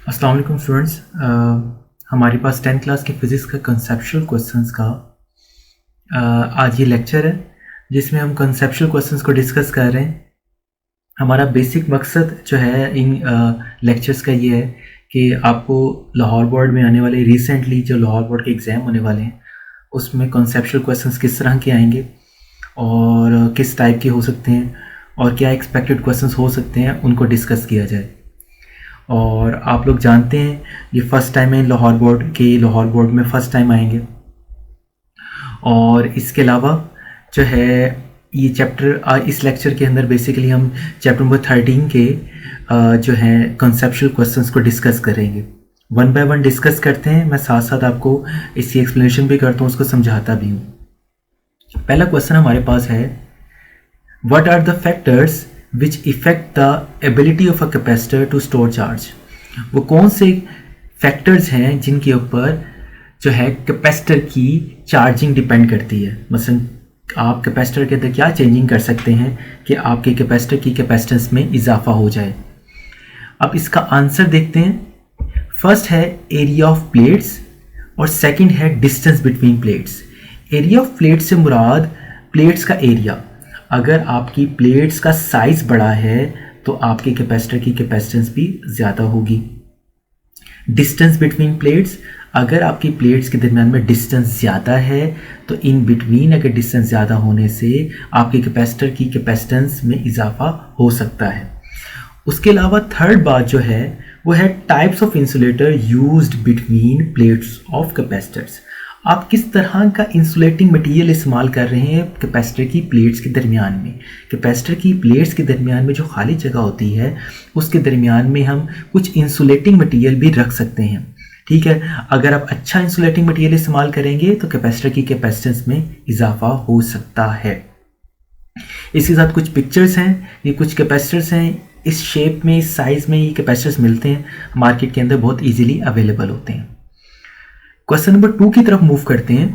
अस्सलाम वालेकुम स्टूडेंट्स, हमारे पास 10th क्लास के फिज़िक्स का कंसेप्चुअल क्वेश्चंस का आज ये लेक्चर है जिसमें हम कंसेप्चुअल क्वेश्चंस को डिस्कस कर रहे हैं। हमारा बेसिक मकसद जो है इन लेक्चर्स का ये है कि आपको लाहौर बोर्ड में आने वाले रिसेंटली जो लाहौर बोर्ड के एग्ज़ाम होने वाले हैं उसमें कंसेप्चुअल क्वेश्चंस किस तरह के आएंगे और किस टाइप के हो सकते हैं और क्या एक्सपेक्टेड क्वेश्चंस हो सकते हैं उनको डिस्कस किया जाए। और आप लोग जानते हैं ये फ़र्स्ट टाइम है लाहौर बोर्ड में फ़र्स्ट टाइम आएंगे। और इसके अलावा जो है ये चैप्टर इस लेक्चर के अंदर बेसिकली हम चैप्टर नंबर 13 के जो है कंसेप्चुअल क्वेश्चंस को डिस्कस करेंगे। वन बाय वन डिस्कस करते हैं, मैं साथ साथ आपको इसकी एक्सप्लेनेशन भी करता हूँ, उसको समझाता भी हूँ। पहला क्वेश्चन हमारे पास है, what are the factors which affect the ability of a capacitor to store charge। वो कौन से फैक्टर्स हैं जिनके ऊपर जो है कैपेसिटर की चार्जिंग डिपेंड करती है। मसलन आप कैपेसिटर के अंदर क्या चेंजिंग कर सकते हैं कि आपके कैपेसिटर की कैपेसिटेंस में इजाफा हो जाए। अब इसका आंसर देखते हैं। फर्स्ट है एरिया ऑफ प्लेट्स और सेकंड है distance between plates. Area of plates से मुराद प्लेट्स का एरिया। अगर आपकी प्लेट्स का साइज बड़ा है तो आपके कैपेसिटर की कैपेसिटेंस भी ज़्यादा होगी। डिस्टेंस बिटवीन प्लेट्स, अगर आपकी प्लेट्स के दरमियान में डिस्टेंस ज़्यादा है तो इन बिटवीन अगर डिस्टेंस ज़्यादा होने से आपके कैपेसिटर की कैपेसिटेंस में इजाफा हो सकता है। उसके अलावा थर्ड बात जो है वो है types of insulator used between plates of capacitors. आप किस तरह का इंसुलेटिंग मटेरियल इस्तेमाल कर रहे हैं कैपेसिटर की प्लेट्स के दरमियान में। कैपेसिटर की प्लेट्स के दरमियान में जो खाली जगह होती है उसके दरमियान में हम कुछ इंसुलेटिंग मटेरियल भी रख सकते हैं। ठीक है, अगर आप अच्छा इंसुलेटिंग मटेरियल इस्तेमाल करेंगे तो कैपेसिटर की कैपेसिटेंस में इजाफा हो सकता है। इसके साथ कुछ पिक्चर्स हैं, ये कुछ कैपेसिटर्स हैं, इस शेप में इस साइज में ये कैपेसिटर्स मिलते हैं, मार्केट के अंदर बहुत ईजिली अवेलेबल होते हैं। क्वेश्चन नंबर 2 की तरफ मूव करते हैं।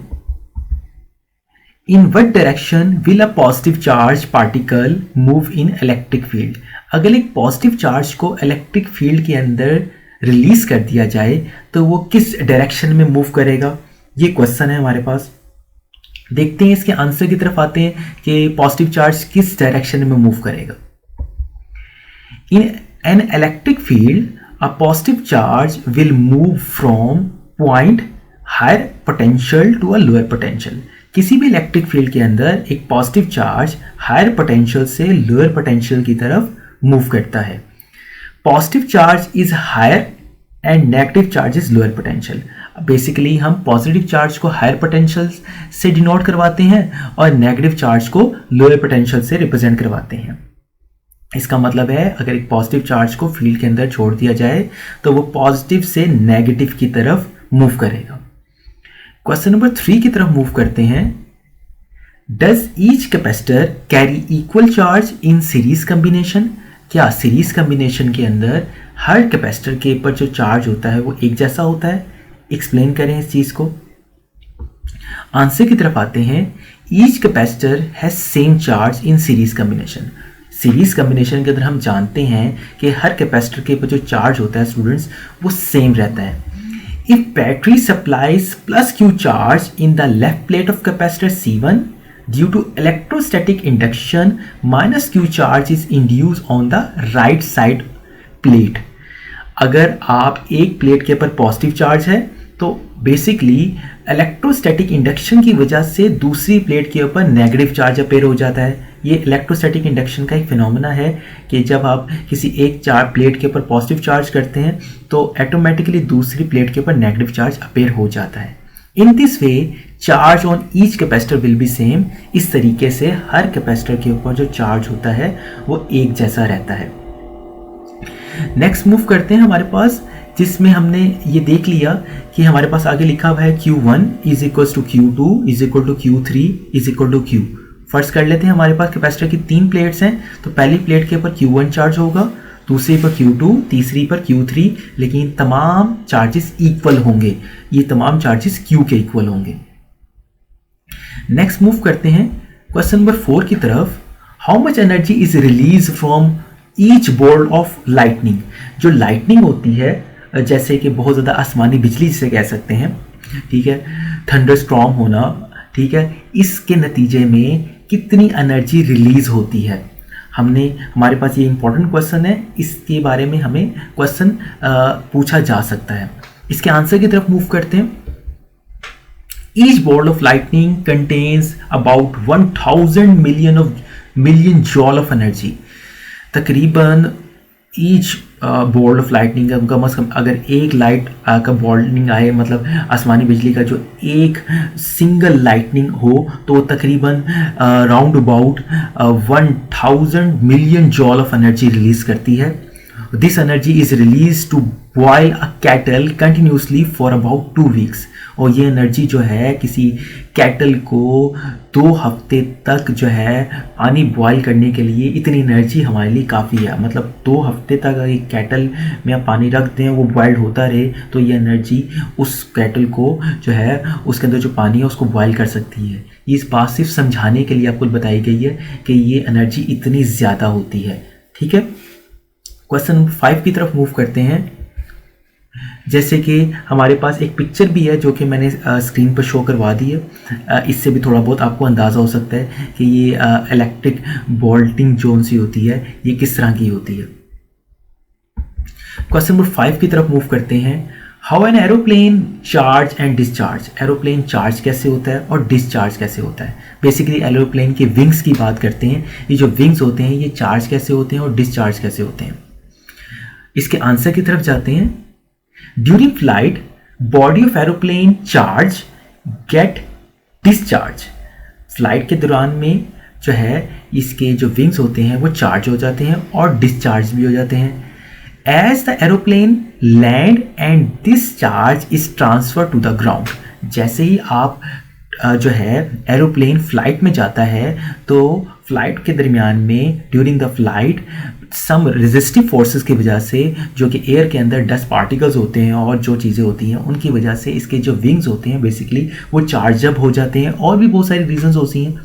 In what direction will a positive charge particle move in electric field. अगर एक पॉजिटिव चार्ज को इलेक्ट्रिक फील्ड के अंदर रिलीज कर दिया जाए तो वो किस डायरेक्शन में मूव करेगा, ये क्वेश्चन है हमारे पास। देखते हैं इसके आंसर की तरफ आते हैं कि पॉजिटिव चार्ज किस डायरेक्शन में मूव करेगा। In an electric field a positive charge will move from point higher potential to a lower potential. किसी भी इलेक्ट्रिक फील्ड के अंदर एक पॉजिटिव चार्ज हायर पोटेंशियल से लोअर पोटेंशियल की तरफ मूव करता है। Positive charge is higher and negative charge is lower potential. Basically हम पॉजिटिव चार्ज को हायर पोटेंशियल से डिनोट करवाते हैं और नेगेटिव चार्ज को लोअर पोटेंशियल से रिप्रेजेंट करवाते हैं। इसका मतलब है अगर एक पॉजिटिव चार्ज को फील्ड के अंदर छोड़ दिया जाए तो वो पॉजिटिव से नेगेटिव की तरफ मूव करेगा। क्वेश्चन नंबर 3 की तरफ मूव करते हैं। Does each capacitor carry equal charge in series combination. क्या सीरीज कॉम्बिनेशन के अंदर हर कैपेसिटर के ऊपर जो चार्ज होता है वो एक जैसा होता है। एक्सप्लेन करें इस चीज को। आंसर की तरफ आते हैं। Each capacitor has same charge in series combination. Series combination के अंदर हम जानते हैं कि हर कैपेसिटर के ऊपर जो चार्ज होता है स्टूडेंट्स वो सेम रहता है। If battery supplies plus Q charge in the left plate of capacitor C1 due to electrostatic induction, minus Q charge is induced on the right side plate। अगर आप एक प्लेट के ऊपर पॉजिटिव चार्ज है तो basically electrostatic induction की वजह से दूसरी प्लेट के ऊपर नेगेटिव चार्ज अपेयर हो जाता है। ये इलेक्ट्रोस्टैटिक इंडक्शन का एक फिनोमेना है कि जब आप किसी एक प्लेट के ऊपर पॉजिटिव चार्ज करते हैं तो ऑटोमेटिकली दूसरी प्लेट के ऊपर नेगेटिव चार्ज अपेयर हो जाता है। In this way charge on each capacitor will be same. इस तरीके से हर कैपेसिटर के ऊपर जो चार्ज होता है वो एक जैसा रहता है। नेक्स्ट मूव करते हैं हमारे पास, जिसमें हमने ये देख लिया कि हमारे पास आगे लिखा हुआ है Q1 is equal to Q2 is equal to Q3 is equal to Q। First कर लेते हैं, हमारे पास कैपेसिटर की 3 प्लेट्स हैं तो पहली प्लेट के ऊपर Q1 चार्ज होगा, दूसरी पर Q2, तीसरी पर Q3, लेकिन तमाम चार्जेस इक्वल होंगे, ये तमाम चार्जेस Q के इक्वल होंगे। नेक्स्ट मूव करते हैं क्वेश्चन नंबर 4 की तरफ, how much energy is release from each bolt of lightning. जो लाइटनिंग होती है, जैसे कि बहुत ज़्यादा आसमानी बिजली जिसे कह सकते हैं, ठीक है, थंडर स्टॉर्म होना, ठीक है, इसके नतीजे में कितनी एनर्जी रिलीज होती है। हमारे पास ये इंपॉर्टेंट क्वेश्चन है, इसके बारे में हमें क्वेश्चन पूछा जा सकता है। इसके आंसर की तरफ मूव करते हैं। Each bolt of lightning contains about 1000 million joule of energy. तकरीबन ईच बोल्ट ऑफ लाइटनिंग कम से कम अगर एक लाइट का बोल्टनिंग आए, मतलब आसमानी बिजली का जो एक सिंगल लाइटनिंग हो, तो तकरीबन round about 1000 million joule of energy release करती है। This energy is release to boil a kettle continuously for about 2 weeks. और ये एनर्जी जो है किसी कैटल को 2 हफ्ते तक जो है पानी बॉयल करने के लिए, इतनी एनर्जी हमारे लिए काफ़ी है। मतलब 2 हफ्ते तक अगर एक कैटल में आप पानी रख दें, वो बॉयल होता रहे, तो ये एनर्जी उस कैटल को जो है, उसके अंदर जो पानी है उसको बॉयल कर सकती है। ये इस बात सिर्फ समझाने के लिए आपको बताई गई है कि ये एनर्जी इतनी ज़्यादा होती है। ठीक है, क्वेश्चन नंबर 5 की तरफ मूव करते हैं। जैसे कि हमारे पास एक पिक्चर भी है जो कि मैंने स्क्रीन पर शो करवा दी है। इससे भी थोड़ा बहुत आपको अंदाज़ा हो सकता है कि ये इलेक्ट्रिक बोल्टिंग जोन सी होती है, ये किस तरह की होती है। क्वेश्चन नंबर 5 की तरफ मूव करते हैं। How an aeroplane charge and discharge. Aeroplane charge कैसे होता है और डिस्चार्ज कैसे होता है। बेसिकली एरोप्लेन के विंग्स की बात करते हैं। ये जो विंग्स होते हैं ये चार्ज कैसे होते हैं और डिस्चार्ज कैसे होते हैं। इसके आंसर की तरफ जाते हैं। During flight body of aeroplane charge get discharge. Flight के दौरान में जो है इसके जो विंग्स होते हैं वो चार्ज हो जाते हैं और डिस्चार्ज भी हो जाते हैं। As the aeroplane land and this charge is transfer to the ground. जैसे ही आप जो है एरोप्लेन फ्लाइट में जाता है, तो फ्लाइट के दरमियान में during the flight some resistive forces की वजह से, जो कि एयर के अंदर डस्ट पार्टिकल्स होते हैं और जो चीज़ें होती हैं उनकी वजह से इसके जो विंग्स होते हैं बेसिकली वो चार्ज अप हो जाते हैं। और भी बहुत सारी रीजंस होती हैं।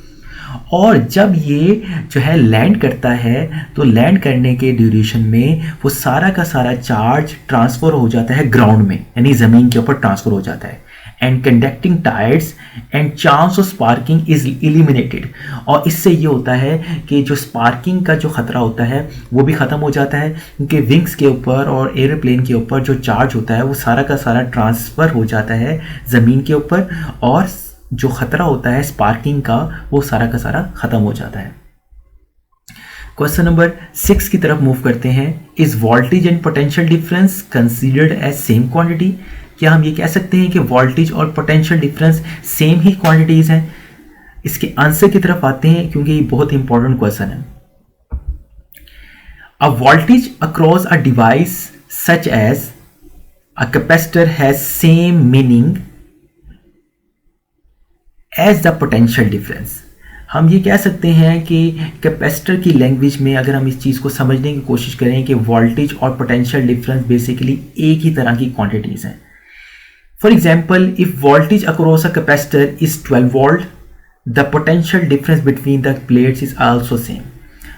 और जब ये जो है लैंड करता है, तो लैंड करने के ड्यूरेशन में वो सारा का सारा चार्ज ट्रांसफ़र हो जाता है ग्राउंड में, यानी ज़मीन के ऊपर ट्रांसफ़र हो जाता है। And conducting tyres and chance of sparking is eliminated. और इससे ये होता है कि जो स्पार्किंग का जो ख़तरा होता है वो भी ख़त्म हो जाता है, क्योंकि विंग्स के ऊपर और एयरप्लेन के ऊपर जो चार्ज होता है वो सारा का सारा ट्रांसफ़र हो जाता है ज़मीन के ऊपर, और जो ख़तरा होता है स्पार्किंग का वो सारा का सारा ख़त्म हो जाता है। क्वेश्चन नंबर 6 की तरफ मूव करते हैं। Is voltage and potential difference considered as same quantity. क्या हम ये कह सकते हैं कि वोल्टेज और पोटेंशियल डिफरेंस सेम ही क्वांटिटीज हैं। इसके आंसर की तरफ आते हैं क्योंकि ये बहुत इंपॉर्टेंट क्वेश्चन है। A voltage across a device such as a capacitor has same meaning as the potential difference. हम ये कह सकते हैं कि कैपेसिटर की लैंग्वेज में अगर हम इस चीज़ को समझने की कोशिश करें कि वोल्टेज और पोटेंशियल डिफरेंस बेसिकली एक ही तरह की क्वांटिटीज़ हैं। For example, if voltage across a capacitor is 12 volt, the potential difference between the plates is also same.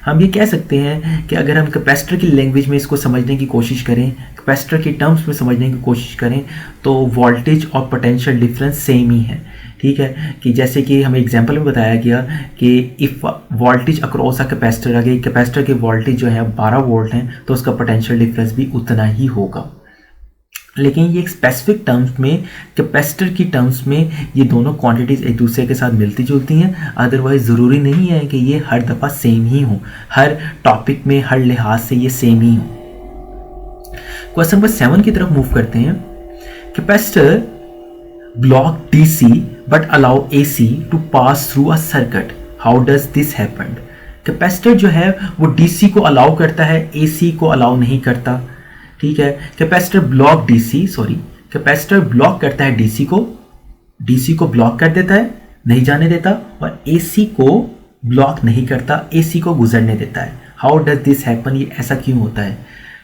हम ये कह सकते हैं कि अगर हम कैपेसिटर की लैंग्वेज में इसको समझने की कोशिश करें, कैपेसिटर की टर्म्स में समझने की कोशिश करें, तो वोल्टेज और पोटेंशियल डिफरेंस सेम ही है। ठीक है, कि जैसे कि हमें एग्जांपल में बताया गया कि if voltage across a capacitor, अगर कैपेसिटर के वोल्टेज जो है 12 वोल्ट हैं, तो उसका पोटेंशियल डिफरेंस भी उतना ही होगा। लेकिन ये एक स्पेसिफिक टर्म्स में, कैपेसिटर की टर्म्स में ये दोनों क्वांटिटीज़ एक दूसरे के साथ मिलती जुलती हैं। अदरवाइज ज़रूरी नहीं है कि ये हर दफ़ा सेम ही हो, हर टॉपिक में हर लिहाज से ये सेम ही हो। क्वेश्चन नंबर 7 की तरफ मूव करते हैं। Capacitor block DC but allow AC to pass through a circuit. How does this happen? Capacitor जो है वो DC को अलाउ करता है, AC को अलाउ नहीं करता। ठीक है, कैपेसिटर ब्लॉक करता है DC को ब्लॉक कर देता है, नहीं जाने देता, और AC को ब्लॉक नहीं करता, AC को गुजरने देता है। How does this happen? ये ऐसा क्यों होता है?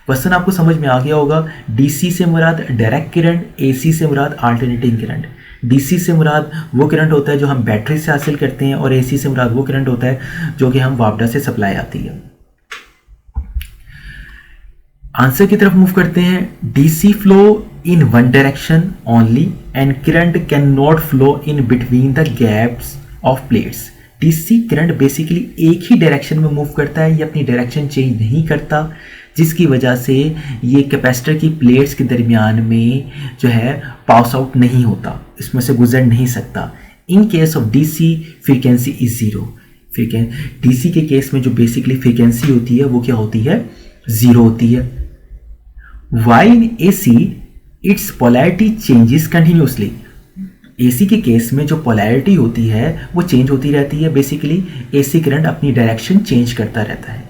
क्वेश्चन आपको समझ में आ गया होगा। DC से मुराद डायरेक्ट करंट, AC से मुराद अल्टरनेटिंग करंट। DC से मुराद वो करंट होता है जो हम बैटरी से हासिल करते हैं, और AC से मुराद वो करंट होता है जो कि हम वापडा से सप्लाई आती है। आंसर की तरफ मूव करते हैं। DC flow in one direction only and current can not flow in between the gaps of plates. DC current basically एक ही डायरेक्शन में मूव करता है, ये अपनी डायरेक्शन चेंज नहीं करता, जिसकी वजह से ये कैपेसिटर की प्लेट्स के दरमियान में जो है पास आउट नहीं होता, इसमें से गुजर नहीं सकता। In case of DC frequency is zero. DC के केस में जो बेसिकली फ्रीक्वेंसी होती है वो क्या होती है, ज़ीरो होती है। While in AC its polarity changes continuously। AC के केस में जो पोलैरिटी होती है वो चेंज होती रहती है। बेसिकली AC करंट अपनी डायरेक्शन चेंज करता रहता है।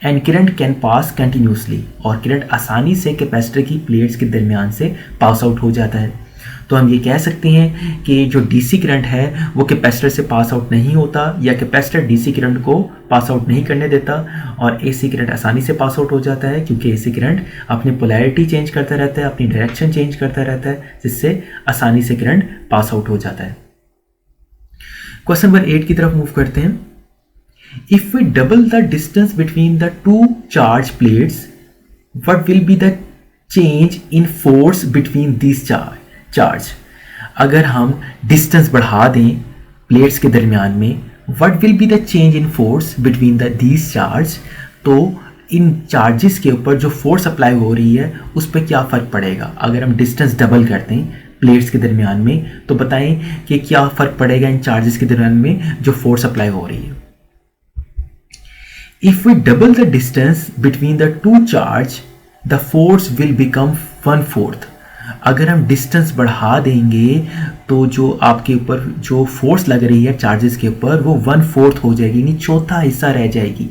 And current can pass continuously, और करंट आसानी से कैपेसिटर की प्लेट्स के दरमियान से पास आउट हो जाता है। तो हम ये कह सकते हैं कि जो DC करंट है वो कैपेसिटर से पास आउट नहीं होता, या कैपेसिटर DC करंट को पास आउट नहीं करने देता, और AC करंट आसानी से पास आउट हो जाता है, क्योंकि AC करंट अपनी पोलैरिटी चेंज करता रहता है, अपनी डायरेक्शन चेंज करता रहता है, जिससे आसानी से करंट पास आउट हो जाता है। क्वेश्चन नंबर 8 की तरफ मूव करते हैं। If we double the distance between the two charge plates, what will be the change in force between this charge. अगर हम डिस्टेंस बढ़ा दें प्लेट्स के दरमियान में, what will be the change in force between these charge, तो इन charges के ऊपर जो फोर्स अप्लाई हो रही है उस पर क्या फ़र्क पड़ेगा। अगर हम डिस्टेंस डबल करते हैं प्लेट्स के दरमियान में, तो बताएं कि क्या फ़र्क पड़ेगा इन चार्जेस के दरमियान में जो फोर्स अप्लाई हो रही है। If we double the distance between the two charge, the force will become 1/4। अगर हम डिस्टेंस बढ़ा देंगे तो जो आपके ऊपर जो फोर्स लग रही है चार्जेस के ऊपर वो 1/4 हो जाएगी, यानी चौथा हिस्सा रह जाएगी।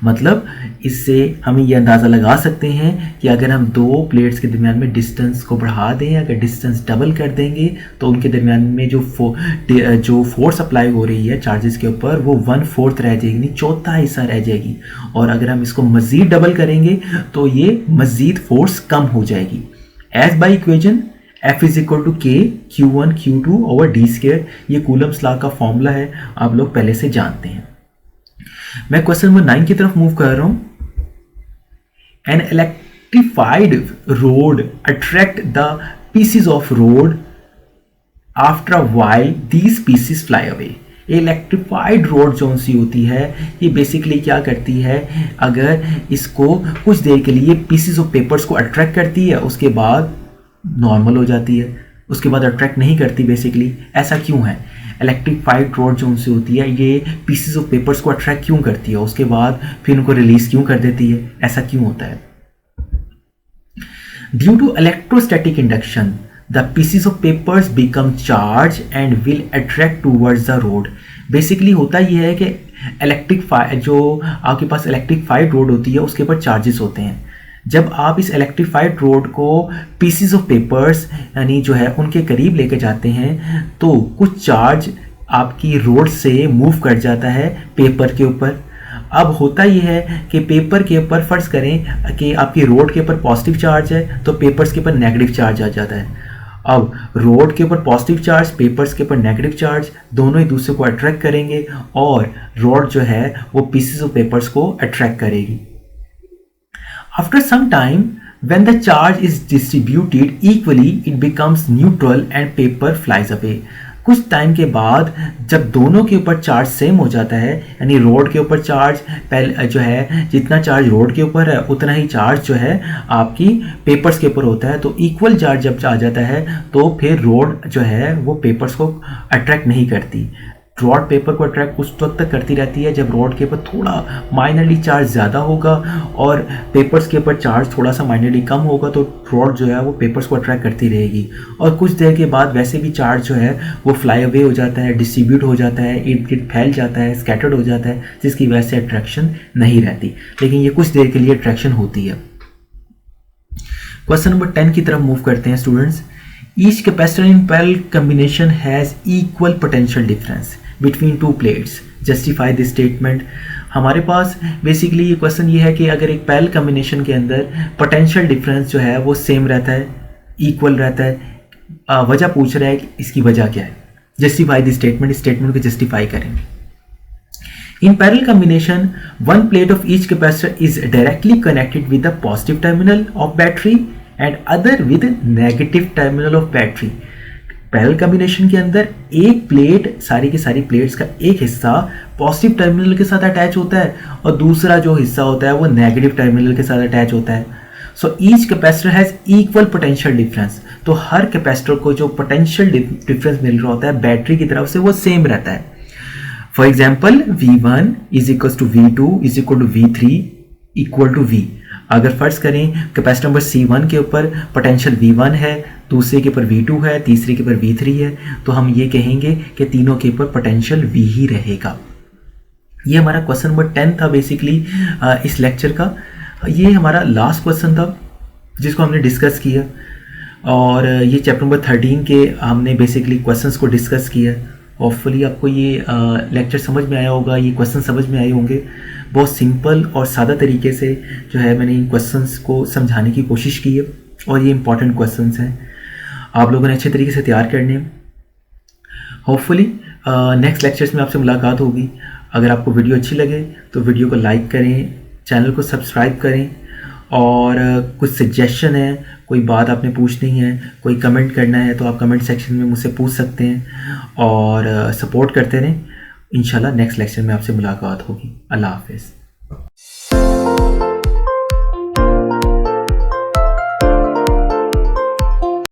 मतलब इससे हम ये अंदाज़ा लगा सकते हैं कि अगर हम दो प्लेट्स के दरमियान में डिस्टेंस को बढ़ा दें, अगर डिस्टेंस डबल कर देंगे, तो उनके दरमियान में जो फोर्स अप्लाई हो रही है चार्जेस के ऊपर वो 1/4 रह जाएगी, यानी चौथा हिस्सा रह जाएगी। और अगर हम इसको मज़ीद डबल करेंगे तो ये मज़ीद फोर्स कम हो जाएगी। As by equation F is equal to K Q1 Q2 over D square, ये कूलम्स लॉ का फॉर्मूला है, आप लोग पहले से जानते हैं। मैं क्वेश्चन नंबर 9 की तरफ मूव कर रहा हूं। An electrified rod attract the pieces of rod after a while these pieces fly away. Electrified rod जो सी होती है ये बेसिकली क्या करती है, अगर इसको कुछ देर के लिए पीसीज ऑफ पेपर्स को अट्रैक्ट करती है, उसके बाद नॉर्मल हो जाती है, उसके बाद अट्रैक्ट नहीं करती। बेसिकली ऐसा क्यों है, इलेक्ट्रिफाइड रोड जो उनसे होती है ये पीसेस ऑफ पेपर्स को अट्रैक्ट क्यों करती है, उसके बाद फिर उनको रिलीज क्यों कर देती है, ऐसा क्यों होता है। Due to electrostatic induction the pieces of papers become charge and will attract towards the rod. Basically होता यह है कि जो आपके पास इलेक्ट्रिफाइड रोड होती है उसके ऊपर चार्जेस होते हैं। जब आप इस इलेक्ट्रिफाइड रोड को पीसेस ऑफ पेपर्स यानी जो है उनके करीब लेके जाते हैं तो कुछ चार्ज आपकी रोड से मूव कर जाता है पेपर के ऊपर। अब होता यह है कि पेपर के ऊपर फर्ज करें कि आपकी रोड के ऊपर पॉजिटिव चार्ज है तो पेपर्स के ऊपर नेगेटिव चार्ज आ जाता है। अब रोड के ऊपर पॉजिटिव चार्ज, पेपर्स के ऊपर नेगेटिव चार्ज, दोनों एक दूसरे को अट्रैक्ट करेंगे और रोड जो है वो पीसेस ऑफ पेपर्स को अट्रैक्ट करेगी। After some time, when the charge is distributed equally, it becomes neutral and paper flies away. कुछ टाइम के बाद जब दोनों के ऊपर चार्ज सेम हो जाता है, यानी रोड के ऊपर चार्ज पहले जो है जितना चार्ज रोड के ऊपर है उतना ही चार्ज जो है आपकी पेपर्स के ऊपर होता है, तो इक्वल चार्ज जब आ जाता है तो फिर रोड जो है वो पेपर्स को अट्रैक्ट नहीं करती। रॉड पेपर को अट्रैक्ट उस वक्त तक करती रहती है जब रॉड के ऊपर थोड़ा माइनरली चार्ज ज़्यादा होगा और पेपर्स के ऊपर चार्ज थोड़ा सा माइनरली कम होगा, तो रॉड जो है वो पेपर्स को अट्रैक्ट करती रहेगी। और कुछ देर के बाद वैसे भी चार्ज जो है वो फ्लाई अवे हो जाता है, डिस्ट्रीब्यूट हो जाता है, इर्द गिर्द फैल जाता है, स्कैटर्ड हो जाता है, जिसकी वजह से अट्रैक्शन नहीं रहती, लेकिन ये कुछ देर के लिए अट्रैक्शन होती है। क्वेश्चन नंबर 10 की तरफ मूव करते हैं students. Each capacitor in parallel combination has equal potential difference between two plates, justify this statement. हमारे पास बेसिकली ये क्वेश्चन ये है कि अगर एक पैरेलल कॉम्बिनेशन के अंदर पोटेंशियल डिफरेंस जो है वो सेम रहता है, इक्वल रहता है, वजह पूछ रहा है कि इसकी वजह क्या है, जस्टिफाई द स्टेटमेंट, स्टेटमेंट को जस्टिफाई करेंगे। In parallel combination, one plate of each capacitor is directly connected with the positive terminal of battery and other with negative terminal of battery. Parallel combination के अंदर एक plate, सारी की सारी plates का एक हिस्सा पॉजिटिव टर्मिनल के साथ अटैच होता है और दूसरा जो हिस्सा होता है वो नेगेटिव टर्मिनल के साथ अटैच होता है। So each capacitor has equal potential difference. तो हर कैपेसिटर को जो पोटेंशियल डिफरेंस मिल रहा होता है बैटरी की तरफ से वो सेम रहता है। For example V1 is equal to V2 is equal to V3 equal to V। अगर फर्ज करें कैपेसिटर नंबर C1 के ऊपर पोटेंशियल V1 है, दूसरे के ऊपर V2 है, तीसरे के ऊपर V3 है, तो हम ये कहेंगे कि तीनों के ऊपर पोटेंशियल V ही रहेगा। ये हमारा क्वेश्चन नंबर 10 था बेसिकली इस लेक्चर का। ये हमारा लास्ट क्वेश्चन था जिसको हमने डिस्कस किया, और ये चैप्टर नंबर 13 के हमने बेसिकली क्वेश्चंस को डिस्कस किया। होपफुली आपको ये लेक्चर समझ में आया होगा, ये क्वेश्चन समझ में आए होंगे। बहुत सिंपल और सादा तरीके से जो है मैंने इन क्वेश्चंस को समझाने की कोशिश की है, और ये इंपॉर्टेंट क्वेश्चंस हैं, आप लोगों ने अच्छे तरीके से तैयार करने हैं। होपफुली नेक्स्ट लेक्चर्स में आपसे मुलाकात होगी। अगर आपको वीडियो अच्छी लगे तो वीडियो को लाइक करें, चैनल को सब्सक्राइब करें, और कुछ सजेशन है, कोई बात आपने पूछनी है, कोई कमेंट करना है तो आप कमेंट सेक्शन में मुझसे पूछ सकते हैं, और सपोर्ट करते रहें। इंशाल्लाह नेक्स्ट लेक्चर में आपसे मुलाकात होगी। अल्लाह हाफिज़।